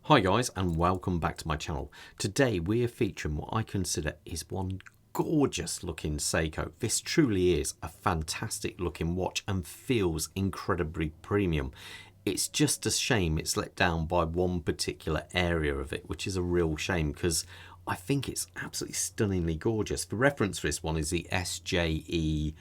Hi guys, and welcome back to my channel. Today we are featuring what I consider is one gorgeous looking Seiko. This truly is a fantastic looking watch and feels incredibly premium. It's just a shame it's let down by one particular area of it, which is a real shame because I think it's absolutely stunningly gorgeous. For reference, this one is the SJE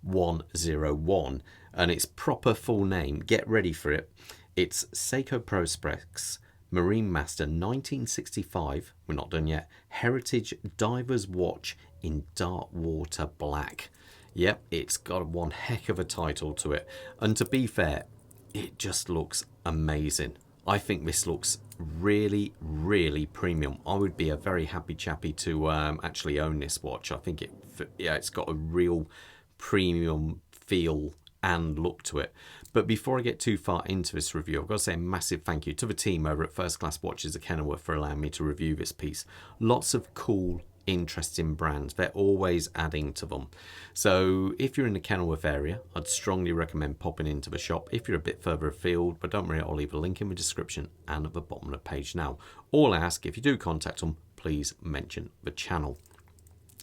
101 and its proper full name, get ready for it, it's Seiko Prospex Marinemaster 1965, we're not done yet, Heritage Diver's Watch in Dark Water Black. Yep, it's got one heck of a title to it, and to be fair, it just looks amazing. I think this looks really premium. I would be a very happy chappy to actually own this watch. I think it's got a real premium feel and look to it. But before I get too far into this review, I've got to say a massive thank you to the team over at First Class Watches at Kenilworth for allowing me to review this piece. Lots of cool, interesting brands. They're always adding to them. So if you're in the Kenilworth area, I'd strongly recommend popping into the shop. If you're a bit further afield, but don't worry, I'll leave a link in the description and at the bottom of the page now. All I ask, if you do contact them, please mention the channel.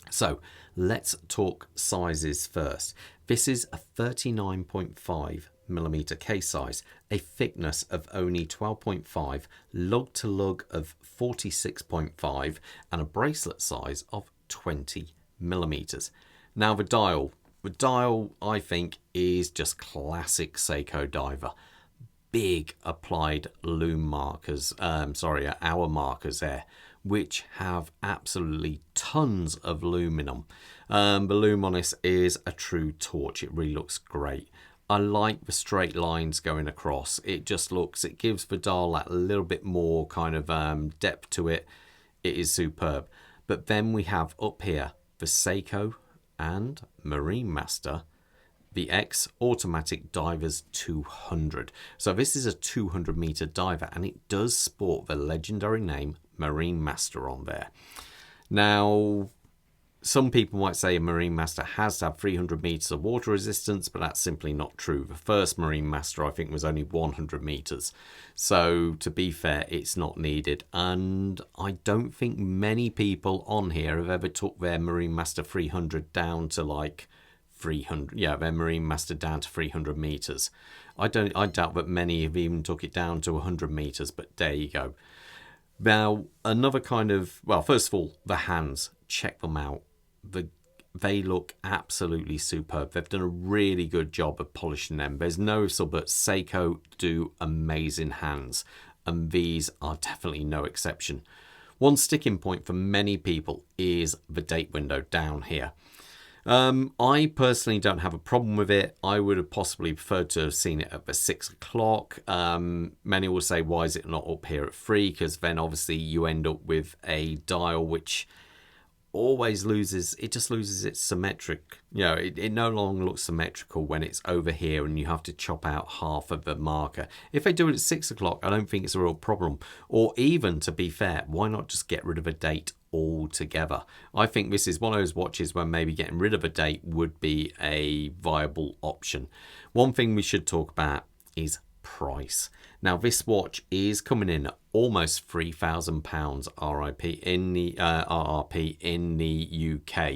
So let's talk sizes first. This is a 39.5mm case size, a thickness of only 12.5, lug to lug of 46.5, and a bracelet size of 20mm. Now the dial I think is just classic Seiko Diver. Big applied loom markers, hour markers there, which have absolutely tons of loom in them. The loom on this is a true torch. It really looks great. I like the straight lines going across. It just looks, it gives the dial that little bit more kind of depth to it. It is superb. But then we have up here the Seiko and Marinemaster the X Automatic Divers 200. So this is a 200 meter diver and it does sport the legendary name Marinemaster on there. Now, some people might say a Marinemaster has to have 300 meters of water resistance, but that's simply not true. The first Marinemaster I think was only 100 meters. So to be fair, it's not needed. And I don't think many people on here have ever took their Marinemaster 300 down to like 300, yeah, their Marinemaster down to 300 meters. I doubt that many have even took it down to 100 meters, but there you go. Now, another kind of, well, first of all, the hands, check them out. They look absolutely superb. They've done a really good job of polishing them. There's no ifs or buts. Seiko do amazing hands, and these are definitely no exception. One sticking point for many people is the date window down here. I personally don't have a problem with it. I would have possibly preferred to have seen it at the 6 o'clock. Many will say, why is it not up here at 3? Because then obviously you end up with a dial which always loses, it just loses its symmetric, you know, it no longer looks symmetrical when it's over here and you have to chop out half of the marker. If they do it at 6 o'clock, I don't think it's a real problem. Or even, to be fair, why not just get rid of a date altogether? I think this is one of those watches where maybe getting rid of a date would be a viable option. One thing we should talk about is price. Now this watch is coming in at almost £3,000 RRP in the UK,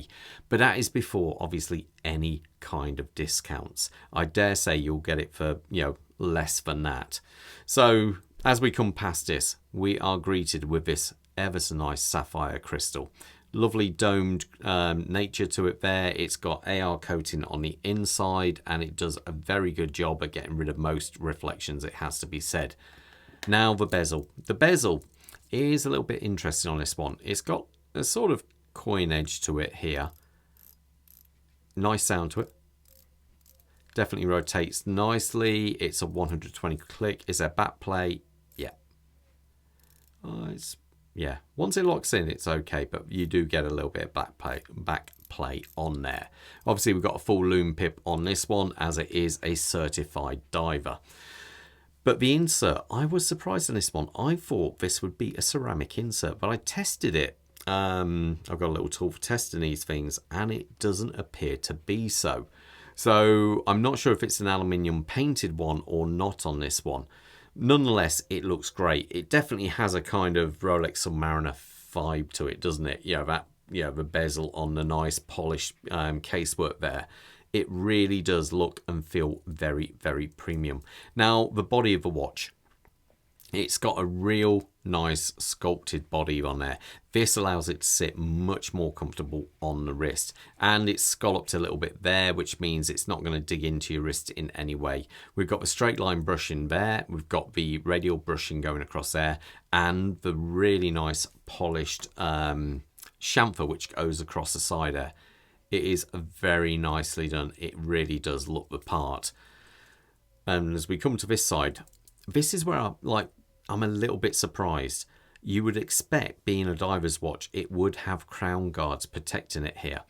but that is before obviously any kind of discounts. I dare say you'll get it for, you know, less than that. So as we come past this, we are greeted with this ever so nice sapphire crystal. Lovely domed nature to it there. It's got AR coating on the inside and it does a very good job at getting rid of most reflections, it has to be said. Now the bezel. The bezel is a little bit interesting on this one. It's got a sort of coin edge to it here. Nice sound to it. Definitely rotates nicely. It's a 120 click. Is there back play? Yeah. Yeah, once it locks in, it's okay, but you do get a little bit of back play on there. Obviously, we've got a full loom pip on this one, as it is a certified diver. But the insert, I was surprised on this one. I thought this would be a ceramic insert, but I tested it. I've got a little tool for testing these things, and it doesn't appear to be so. So I'm not sure if it's an aluminium painted one or not on this one. Nonetheless, it looks great. It definitely has a kind of Rolex Submariner vibe to it, doesn't it? The bezel on the nice polished casework there. It really does look and feel very, very premium. Now, the body of the watch. It's got a real nice sculpted body on there. This allows it to sit much more comfortable on the wrist. And it's scalloped a little bit there, which means it's not going to dig into your wrist in any way. We've got the straight line brushing there. We've got the radial brushing going across there. And the really nice polished chamfer, which goes across the side there. It is very nicely done. It really does look the part. And as we come to this side, this is where I'm a little bit surprised. You would expect, being a diver's watch, it would have crown guards protecting it here,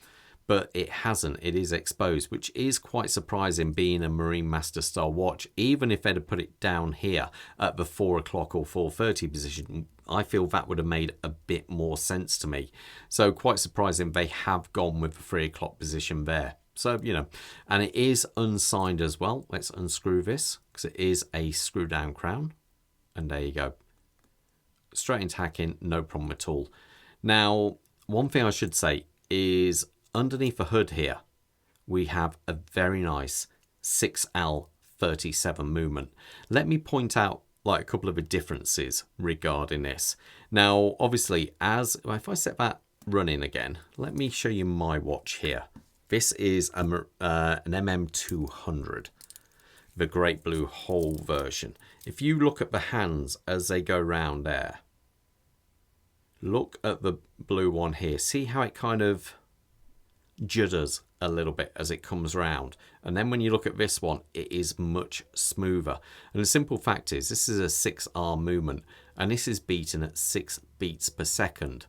but it hasn't. It is exposed, which is quite surprising being a Marinemaster style watch. Even if they'd have put it down here at the 4 o'clock or 4:30 position, I feel that would have made a bit more sense to me. So quite surprising they have gone with the 3 o'clock position there. So, and it is unsigned as well. Let's unscrew this because it is a screw down crown. And there you go. Straight into hacking, no problem at all. Now, one thing I should say is underneath the hood here, we have a very nice 6L37 movement. Let me point out a couple of the differences regarding this. Now, obviously, if I set that running again, let me show you my watch here. This is an MM200. The great blue hole version. If you look at the hands as they go round there, look at the blue one here. See how it kind of judders a little bit as it comes round. And then when you look at this one, it is much smoother. And the simple fact is, this is a 6R movement, and this is beaten at 6 beats per second.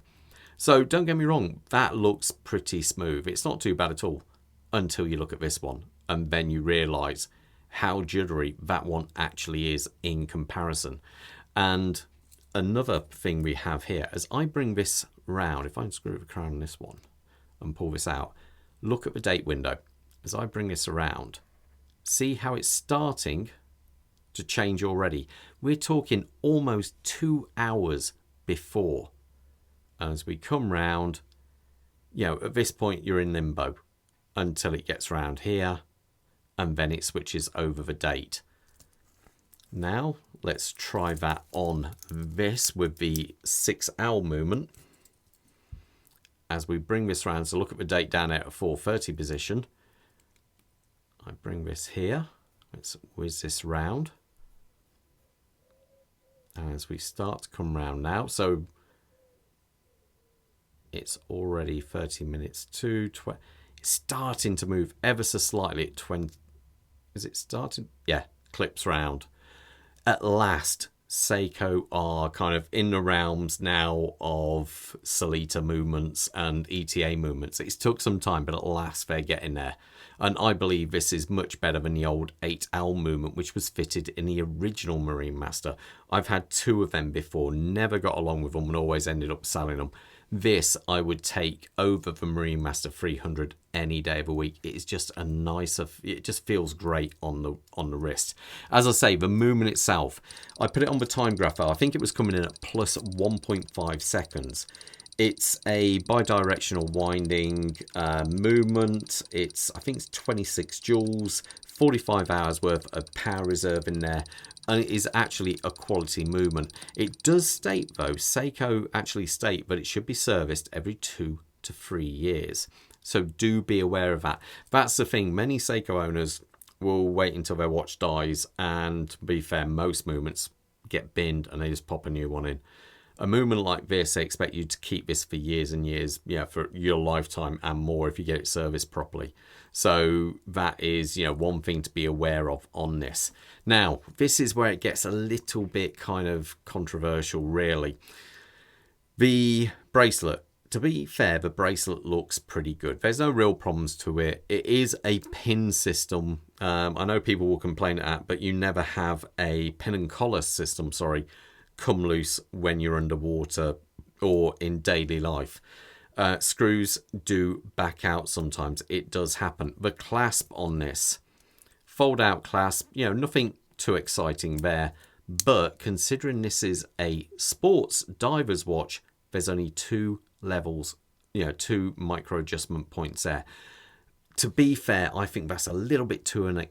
So don't get me wrong, that looks pretty smooth. It's not too bad at all until you look at this one, and then you realise how juddery that one actually is in comparison. And another thing we have here, as I bring this round, if I unscrew the crown on this one and pull this out, look at the date window. As I bring this around, see how it's starting to change already. We're talking almost 2 hours before. As we come round, at this point you're in limbo until it gets round here, and then it switches over the date. Now, let's try that on this with the 6L movement. As we bring this round, so look at the date down at a 4:30 position. I bring this here. Let's whiz this round. As we start to come round now, so it's already 30 minutes to 20. It's starting to move ever so slightly at 20. Is it starting? Yeah, clips round. At last, Seiko are kind of in the realms now of Solita movements and ETA movements. It's took some time, but at last they're getting there. And I believe this is much better than the old 8L movement, which was fitted in the original Marinemaster. I've had 2 of them before, never got along with them and always ended up selling them. This I would take over the Marinemaster 300 any day of the week. It is just a nicer, it just feels great on the wrist. As I say, the movement itself, I put it on the time graph. I think it was coming in at plus 1.5 seconds. It's a bidirectional winding movement. I think it's 26 joules, 45 hours worth of power reserve in there. And it is actually a quality movement. It does state, though, Seiko actually state that it should be serviced every 2 to 3 years. So do be aware of that. That's the thing. Many Seiko owners will wait until their watch dies. And to be fair, most movements get binned and they just pop a new one in. A movement like this, they expect you to keep this for years and years, for your lifetime and more if you get it serviced properly. So that is, one thing to be aware of on this. Now, this is where it gets a little bit kind of controversial, really. The bracelet. To be fair, the bracelet looks pretty good. There's no real problems to it. It is a pin system. I know people will complain at that, but you never have a pin and collar system, come loose when you're underwater or in daily life. Screws do back out sometimes. It does happen. The clasp on this, fold out clasp, nothing too exciting there, But considering this is a sports diver's watch, there's only 2 levels, 2 micro adjustment points there. To be fair, I think that's a little bit too,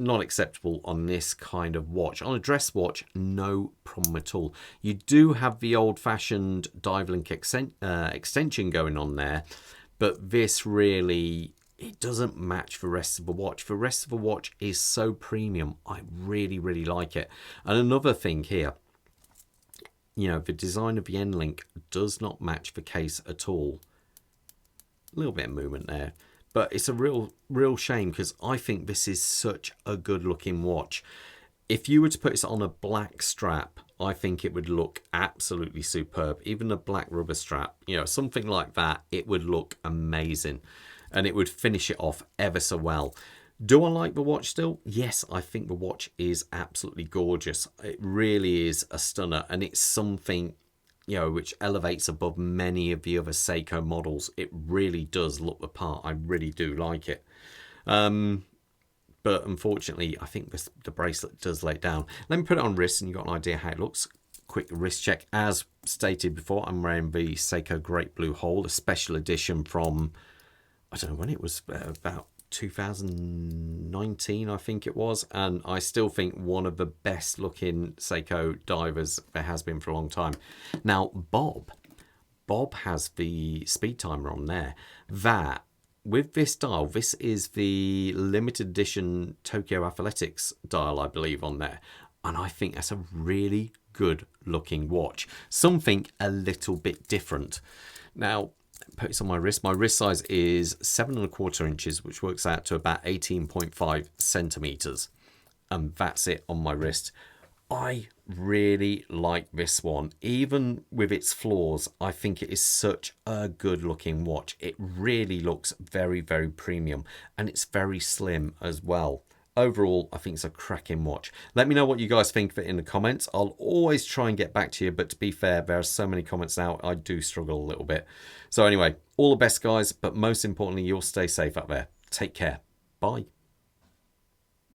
not acceptable on this kind of watch. On a dress watch, no problem at all. You do have the old-fashioned dive link extension going on there, but this really, it doesn't match the rest of the watch. The rest of the watch is so premium. I really, really like it. And another thing here, the design of the end link does not match the case at all. A little bit of movement there. But it's a real shame, because I think this is such a good looking watch. If you were to put this on a black strap, I think it would look absolutely superb. Even a black rubber strap, something like that, it would look amazing. And it would finish it off ever so well. Do I like the watch still? Yes, I think the watch is absolutely gorgeous. It really is a stunner. And it's something which elevates above many of the other Seiko models. It really does look the part. I really do like it. But unfortunately, I think the bracelet does lay it down. Let me put it on wrist and you've got an idea how it looks. Quick wrist check. As stated before, I'm wearing the Seiko Great Blue Hole, a special edition from, I don't know when it was, about 2019, I think it was, and I still think one of the best looking Seiko divers there has been for a long time. Now Bob has the speed timer on there. That, with this dial, this is the limited edition Tokyo Athletics dial, I believe, on there, and I think that's a really good looking watch, something a little bit different. Now put this on my wrist. My wrist size is 7¼ inches, which works out to about 18.5 centimeters, and that's it on my wrist. I really like this one. Even with its flaws, I think it is such a good looking watch. It really looks very, very premium, and it's very slim as well. Overall, I think it's a cracking watch. Let me know what you guys think of it in the comments. I'll always try and get back to you, but to be fair, there are so many comments now, I do struggle a little bit. So anyway, all the best, guys, but most importantly, you'll stay safe out there. Take care. Bye.